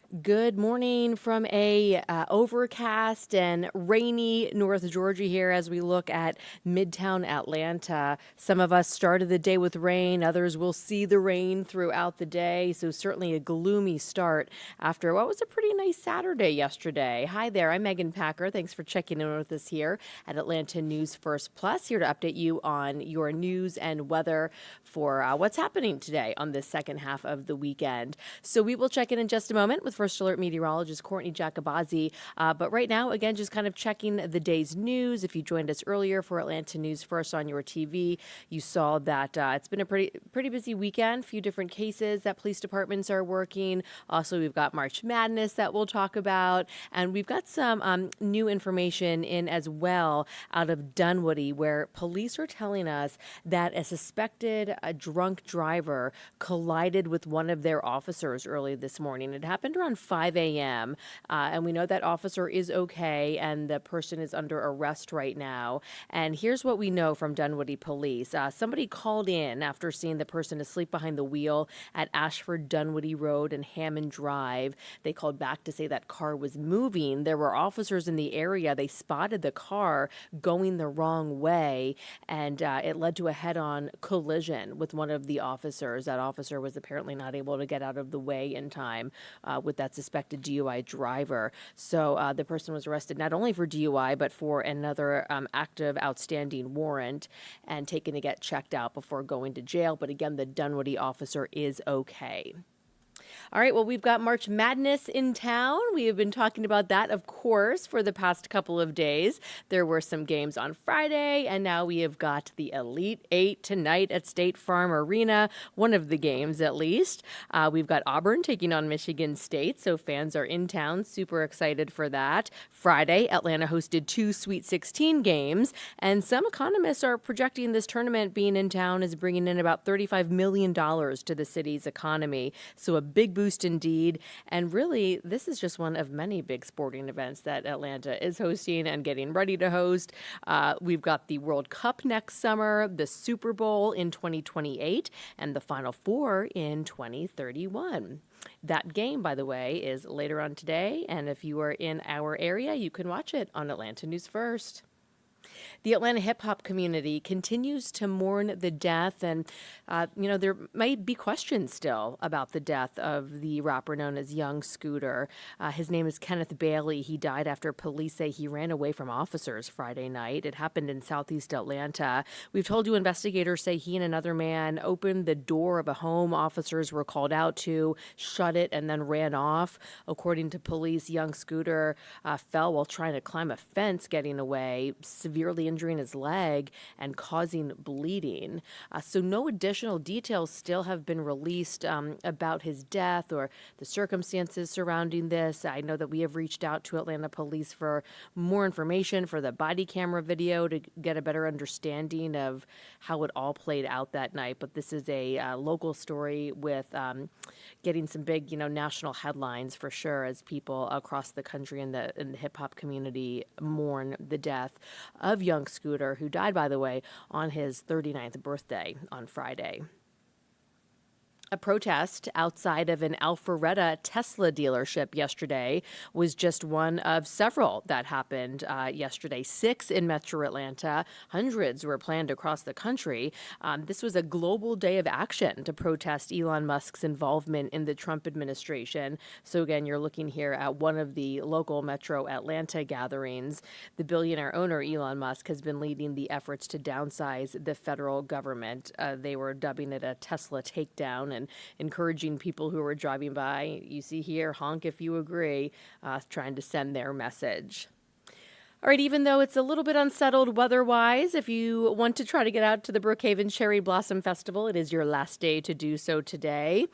Good morning from a overcast and rainy North Georgia here as we look at Midtown Atlanta. Some of us started the day with rain, others will see the rain throughout the day, so certainly a gloomy start after what was a pretty nice Saturday yesterday. Hi there, I'm Megan Packer. Thanks for checking in with us here at Atlanta News First Plus, here to update you on your news and weather for what's happening today on this second half of the weekend. So we will check in just a moment with First Alert meteorologist Courtney Jacobazzi. But right now, again, just kind of checking the day's news. If you joined us earlier for Atlanta News First on your TV, you saw that it's been a pretty busy weekend. A few different cases that police departments are working. Also, we've got March Madness that we'll talk about. And we've got some new information in as well out of Dunwoody, where police are telling us that a suspected drunk driver collided with one of their officers early this morning. It happened around 5 a.m. And we know that officer is okay and the person is under arrest right now. And here's what we know from Dunwoody police. Somebody called in after seeing the person asleep behind the wheel at Ashford Dunwoody Road and Hammond Drive. They called back to say that car was moving. There were officers in the area. They spotted the car going the wrong way, and it led to a head-on collision with one of the officers. That officer was apparently not able to get out of the way in time with that suspected DUI driver. So the person was arrested not only for DUI, but for another active outstanding warrant and taken to get checked out before going to jail. But again, the Dunwoody officer is okay. All right, well, we've got March Madness in town. We have been talking about that, of course, for the past couple of days. There were some games on Friday, and now we have got the Elite Eight tonight at State Farm Arena, one of the games at least. We've got Auburn taking on Michigan State, so fans are in town, super excited for that. Friday, Atlanta hosted two Sweet 16 games, and some economists are projecting this tournament being in town is bringing in about $35 million to the city's economy. So a big boost indeed. And really, this is just one of many big sporting events that Atlanta is hosting and getting ready to host. We've got the World Cup next summer, the Super Bowl in 2028, and the Final Four in 2031. That game, by the way, is later on today. And if you are in our area, you can watch it on Atlanta News First. The Atlanta hip-hop community continues to mourn the death, and, there might be questions still about the death of the rapper known as Young Scooter. His name is Kenneth Bailey. He died after police say he ran away from officers Friday night. It happened in southeast Atlanta. We've told you investigators say he and another man opened the door of a home officers were called out to, shut it, and then ran off. According to police, Young Scooter fell while trying to climb a fence getting away, severely injuring his leg and causing bleeding. So no additional details still have been released about his death or the circumstances surrounding this. I know that we have reached out to Atlanta police for more information for the body camera video to get a better understanding of how it all played out that night. But this is a local story with getting some big, national headlines for sure as people across the country in the hip hop community mourn the death of Young Scooter, who died, by the way, on his 39th birthday on Friday. A protest outside of an Alpharetta Tesla dealership yesterday was just one of several that happened yesterday. 6 in Metro Atlanta. Hundreds were planned across the country. This was a global day of action to protest Elon Musk's involvement in the Trump administration. So again, you're looking here at one of the local Metro Atlanta gatherings. The billionaire owner, Elon Musk, has been leading the efforts to downsize the federal government. They were dubbing it a Tesla takedown and encouraging people who were driving by, you see here, honk if you agree, trying to send their message. All right, even though it's a little bit unsettled weather-wise, if you want to try to get out to the Brookhaven Cherry Blossom Festival, it is your last day to do so today.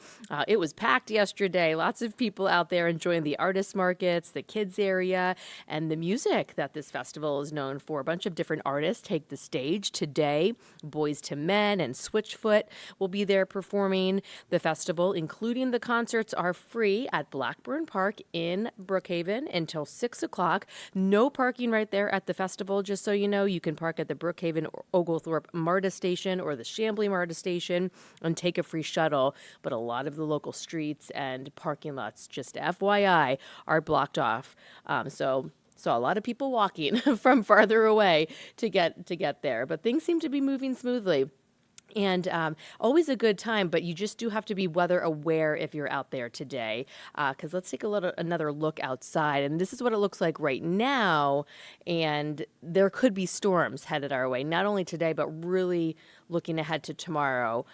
It was packed yesterday. Lots of people out there enjoying the artist markets, the kids area, and the music that this festival is known for. A bunch of different artists take the stage today. Boys to Men and Switchfoot will be there performing. The festival, including the concerts, are free at Blackburn Park in Brookhaven until 6 o'clock. No parking right there at the festival, just so you know. You can park at the Brookhaven Oglethorpe MARTA station or the Chambly MARTA station and take a free shuttle. But a lot of the local streets and parking lots, just FYI, are blocked off. So a lot of people walking from farther away to get there. But things seem to be moving smoothly. And always a good time, but you just do have to be weather aware if you're out there today. Because let's take another look outside, and this is what it looks like right now. And there could be storms headed our way, not only today, but really looking ahead to tomorrow.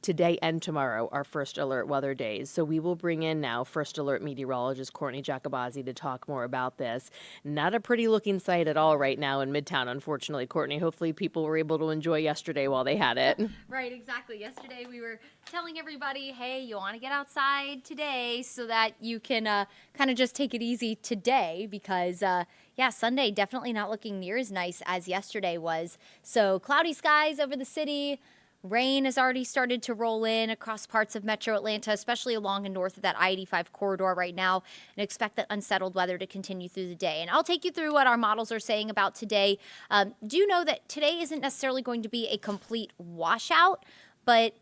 Today and tomorrow are first alert weather days. So we will bring in now first alert meteorologist Courtney Jacobazzi to talk more about this. Not a pretty looking sight at all right now in Midtown, unfortunately, Courtney. Hopefully people were able to enjoy yesterday while they had it. Right, exactly. Yesterday we were telling everybody, hey, you want to get outside today so that you can kind of just take it easy today because, Sunday definitely not looking near as nice as yesterday was. So cloudy skies over the city. Rain has already started to roll in across parts of metro Atlanta, especially along and north of that I-85 corridor right now, and expect that unsettled weather to continue through the day. And I'll take you through what our models are saying about today. Do know that today isn't necessarily going to be a complete washout, but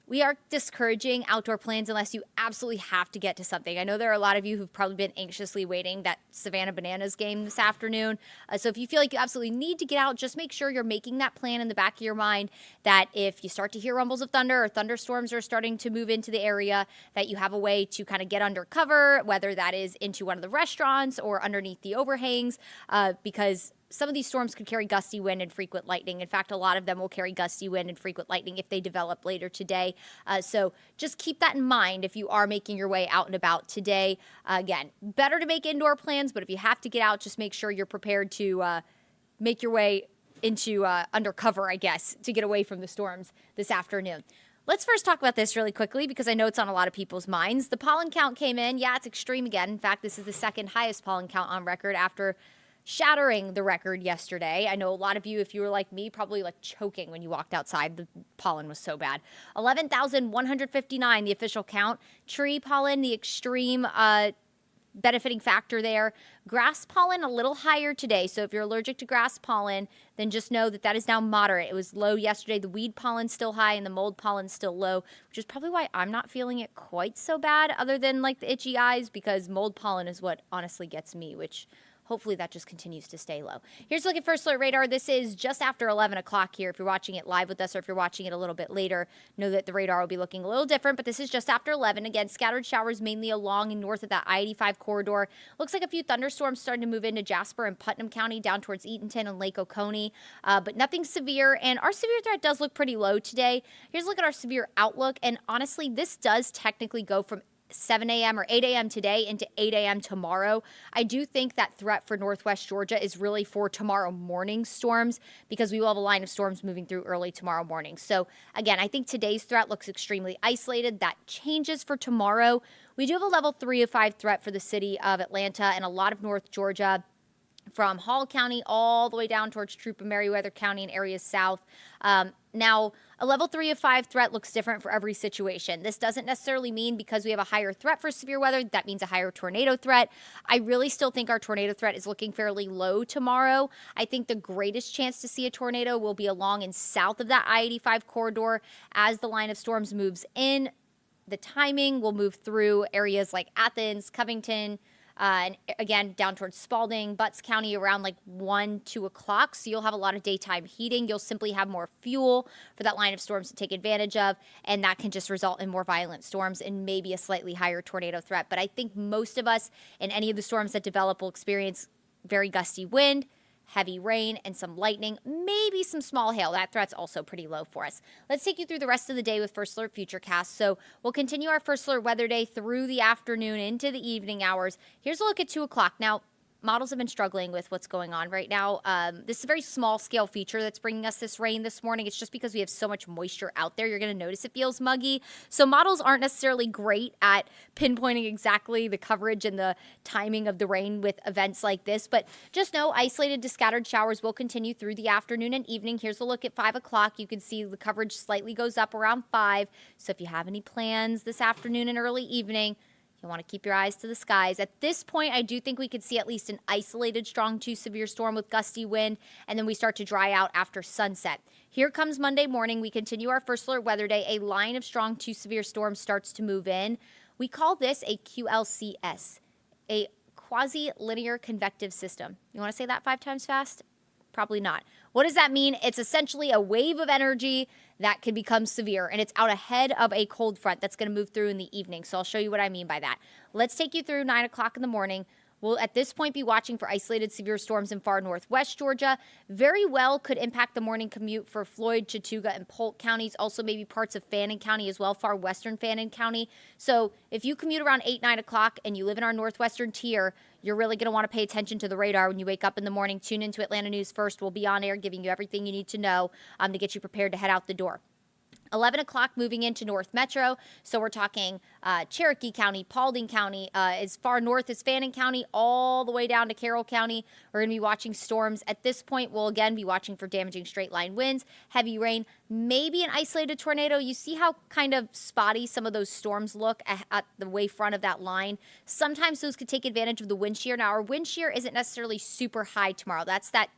we are discouraging outdoor plans unless you absolutely have to get to something. I know there are a lot of you who've probably been anxiously waiting that Savannah Bananas game this afternoon. So if you feel like you absolutely need to get out, just make sure you're making that plan in the back of your mind that if you start to hear rumbles of thunder or thunderstorms are starting to move into the area, that you have a way to kind of get under cover, whether that is into one of the restaurants or underneath the overhangs, because some of these storms could carry gusty wind and frequent lightning. In fact, a lot of them will carry gusty wind and frequent lightning if they develop later today. So just keep that in mind if you are making your way out and about today. Again, better to make indoor plans, but if you have to get out, just make sure you're prepared to make your way into undercover, I guess, to get away from the storms this afternoon. Let's first talk about this really quickly because I know it's on a lot of people's minds. The pollen count came in. Yeah, it's extreme again. In fact, this is the second highest pollen count on record after shattering the record yesterday. I know a lot of you, if you were like me, probably like choking when you walked outside. The pollen was so bad. 11,159, the official count. Tree pollen, the extreme benefiting factor there. Grass pollen, a little higher today. So if you're allergic to grass pollen, then just know that that is now moderate. It was low yesterday. The weed pollen still high and the mold pollen still low, which is probably why I'm not feeling it quite so bad other than like the itchy eyes, because mold pollen is what honestly gets me, which hopefully that just continues to stay low. Here's a look at First Alert Radar. This is just after 11 o'clock here. If you're watching it live with us or if you're watching it a little bit later, know that the radar will be looking a little different, but this is just after 11. Again, scattered showers mainly along and north of that I-85 corridor. Looks like a few thunderstorms starting to move into Jasper and Putnam County down towards Eatonton and Lake Oconee, but nothing severe. And our severe threat does look pretty low today. Here's a look at our severe outlook. And honestly, this does technically go from 7 a.m. or 8 a.m. today into 8 a.m. tomorrow. I do think that threat for Northwest Georgia is really for tomorrow morning storms because we will have a line of storms moving through early tomorrow morning. So again, I think today's threat looks extremely isolated. That changes for tomorrow. We do have a level 3 of 5 threat for the city of Atlanta and a lot of North Georgia, from Hall County all the way down towards Troup and Meriwether County and areas south. Now, a level 3 of 5 threat looks different for every situation. This doesn't necessarily mean because we have a higher threat for severe weather, that means a higher tornado threat. I really still think our tornado threat is looking fairly low tomorrow. I think the greatest chance to see a tornado will be along and south of that I-85 corridor as the line of storms moves in. The timing will move through areas like Athens, Covington, and again, down towards Spalding, Butts County around like 1, 2 o'clock. So you'll have a lot of daytime heating. You'll simply have more fuel for that line of storms to take advantage of. And that can just result in more violent storms and maybe a slightly higher tornado threat. But I think most of us in any of the storms that develop will experience very gusty wind, heavy rain, and some lightning, maybe some small hail. That threat's also pretty low for us. Let's take you through the rest of the day with First Alert Futurecast. So we'll continue our First Alert weather day through the afternoon into the evening hours. Here's a look at 2 o'clock. Now, models have been struggling with what's going on right now. This is a very small scale feature that's bringing us this rain this morning. It's just because we have so much moisture out there. You're going to notice it feels muggy. So models aren't necessarily great at pinpointing exactly the coverage and the timing of the rain with events like this. But just know isolated to scattered showers will continue through the afternoon and evening. Here's a look at 5 o'clock. You can see the coverage slightly goes up around 5. So if you have any plans this afternoon and early evening, You want to keep your eyes to the skies. At this point, I do think we could see at least an isolated strong to severe storm with gusty wind, and then we start to dry out after sunset. Here comes Monday morning. We continue our first alert weather day. A line of strong to severe storms starts to move in. We call this a QLCS, a quasi-linear convective system. You want to say that 5 times fast? Probably not. What does that mean? It's essentially a wave of energy that can become severe, and it's out ahead of a cold front that's going to move through in the evening. So I'll show you what I mean by that. Let's take you through 9 o'clock in the morning. We'll at this point be watching for isolated severe storms in far northwest Georgia. Very well could impact the morning commute for Floyd, Chattooga, and Polk counties. Also maybe parts of Fannin County as well, far western Fannin County. So if you commute around 8, 9 o'clock and you live in our northwestern tier, you're really going to want to pay attention to the radar when you wake up in the morning. Tune into Atlanta News First. We'll be on air giving you everything you need to know to get you prepared to head out the door. 11 o'clock moving into North Metro. So we're talking Cherokee County, Paulding County, as far north as Fannin County, all the way down to Carroll County. We're going to be watching storms. At this point, we'll again be watching for damaging straight line winds, heavy rain, maybe an isolated tornado. You see how kind of spotty some of those storms look at the way front of that line. Sometimes those could take advantage of the wind shear. Now, our wind shear isn't necessarily super high tomorrow. That's that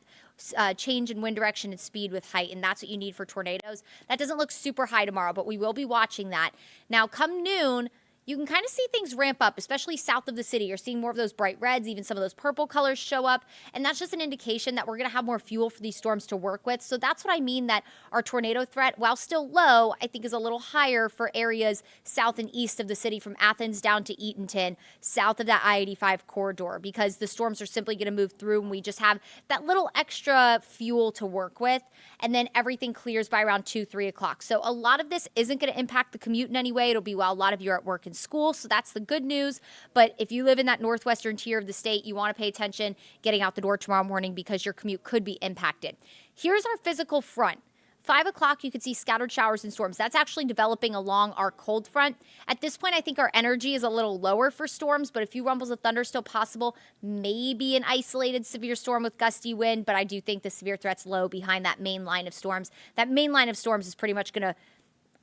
change in wind direction and speed with height, and that's what you need for tornadoes. That doesn't look super high tomorrow, but we will be watching that. Now, come noon, you can kind of see things ramp up, especially south of the city. You're seeing more of those bright reds, even some of those purple colors show up, and that's just an indication that we're going to have more fuel for these storms to work with. So that's what I mean, that our tornado threat, while still low, I think is a little higher for areas south and east of the city, from Athens down to Eatonton, south of that I-85 corridor, because the storms are simply going to move through, and we just have that little extra fuel to work with, and then everything clears by around 2, 3 o'clock. So a lot of this isn't going to impact the commute in any way. It'll be while a lot of you are at work and school, so that's the good news. But if you live in that northwestern tier of the state, you want to pay attention getting out the door tomorrow morning, because your commute could be impacted. Here's our physical front. 5 o'clock, you could see scattered showers and storms. That's actually developing along our cold front. At this point, I think our energy is a little lower for storms, but a few rumbles of thunder still possible. Maybe an isolated severe storm with gusty wind, but I do think the severe threat's low behind that main line of storms. That main line of storms is pretty much going to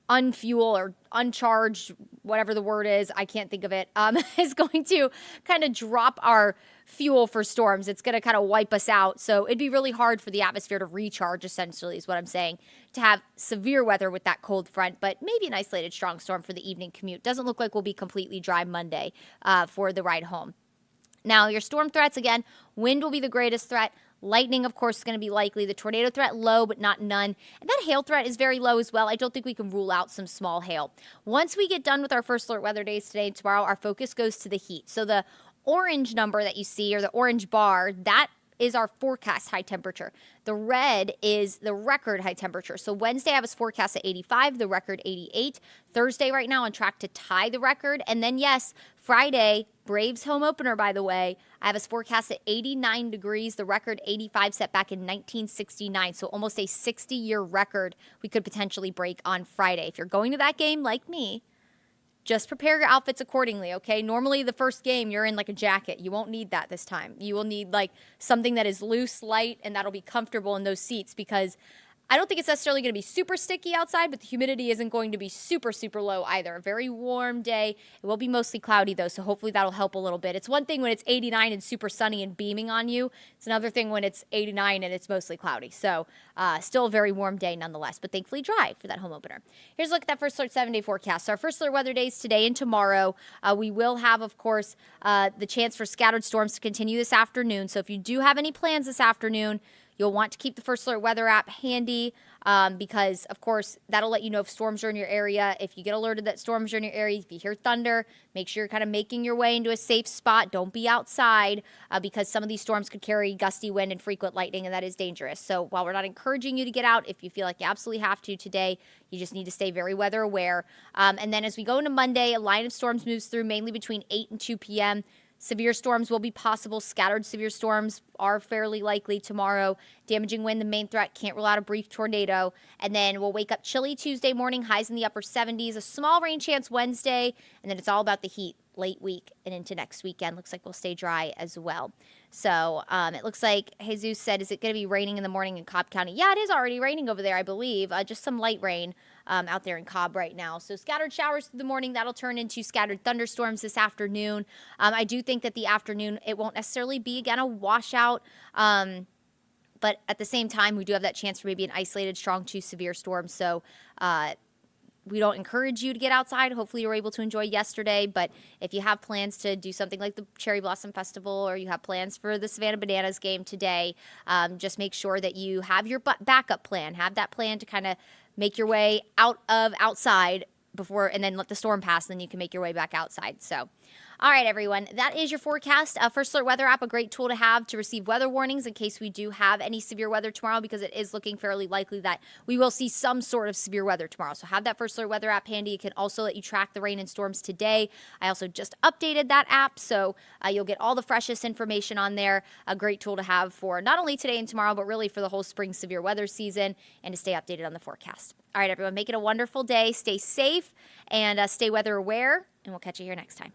unfuel or uncharge, whatever the word is, I can't think of it, is going to kind of drop our fuel for storms. It's going to kind of wipe us out. So it'd be really hard for the atmosphere to recharge, essentially, is what I'm saying, to have severe weather with that cold front, but maybe an isolated strong storm for the evening commute. Doesn't look like we'll be completely dry Monday for the ride home. Now, your storm threats, again, wind will be the greatest threat. Lightning, of course, is going to be likely. The tornado threat, low, but not none. And that hail threat is very low as well. I don't think we can rule out some small hail. Once we get done with our first alert weather days today and tomorrow, our focus goes to the heat. So the orange number that you see, or the orange bar, that is our forecast high temperature. The red is the record high temperature. So Wednesday, I was forecast at 85, the record 88. Thursday right now on track to tie the record. And then, yes, Friday, Braves home opener, by the way, I have us forecast at 89 degrees, the record 85 set back in 1969. So almost a 60-year record we could potentially break on Friday. If you're going to that game like me, just prepare your outfits accordingly, okay? Normally, the first game, you're in like a jacket. You won't need that this time. You will need like something that is loose, light, and that'll be comfortable in those seats, because I don't think it's necessarily going to be super sticky outside, but the humidity isn't going to be super, super low either. A very warm day. It will be mostly cloudy, though, so hopefully that'll help a little bit. It's one thing when it's 89 and super sunny and beaming on you. It's another thing when it's 89 and it's mostly cloudy. So still a very warm day nonetheless, but thankfully dry for that home opener. Here's a look at that first alert 7-day forecast. So our first alert weather days today and tomorrow. We will have, of course, the chance for scattered storms to continue this afternoon. So if you do have any plans this afternoon, you'll want to keep the First Alert Weather app handy because, of course, that'll let you know if storms are in your area. If you get alerted that storms are in your area, if you hear thunder, make sure you're kind of making your way into a safe spot. Don't be outside because some of these storms could carry gusty wind and frequent lightning, and that is dangerous. So while we're not encouraging you to get out, if you feel like you absolutely have to today, you just need to stay very weather aware. And then as we go into Monday, a line of storms moves through mainly between 8 and 2 p.m., Severe storms will be possible. Scattered severe storms are fairly likely tomorrow. Damaging wind, the main threat. Can't rule out a brief tornado. And then we'll wake up chilly Tuesday morning, highs in the upper 70s. A small rain chance Wednesday. And then it's all about the heat late week and into next weekend. Looks like we'll stay dry as well. So it looks like Jesus said, is it going to be raining in the morning in Cobb County? Yeah, it is already raining over there, I believe. Just some light rain. out there in Cobb right now. So scattered showers through the morning, that'll turn into scattered thunderstorms this afternoon. I do think that the afternoon, it won't necessarily be, again, a washout. But at the same time, we do have that chance for maybe an isolated strong to severe storm. So we don't encourage you to get outside. Hopefully you were able to enjoy yesterday. But if you have plans to do something like the Cherry Blossom Festival, or you have plans for the Savannah Bananas game today, just make sure that you have your backup plan. Have that plan to kind of make your way outside before, and then let the storm pass, and then you can make your way back outside. So, all right, everyone, that is your forecast. First Alert Weather app, a great tool to have to receive weather warnings in case we do have any severe weather tomorrow, because it is looking fairly likely that we will see some sort of severe weather tomorrow. So have that First Alert Weather app handy. It can also let you track the rain and storms today. I also just updated that app, so you'll get all the freshest information on there. A great tool to have for not only today and tomorrow, but really for the whole spring severe weather season, and to stay updated on the forecast. All right, everyone, make it a wonderful day. Stay safe and stay weather aware, and we'll catch you here next time.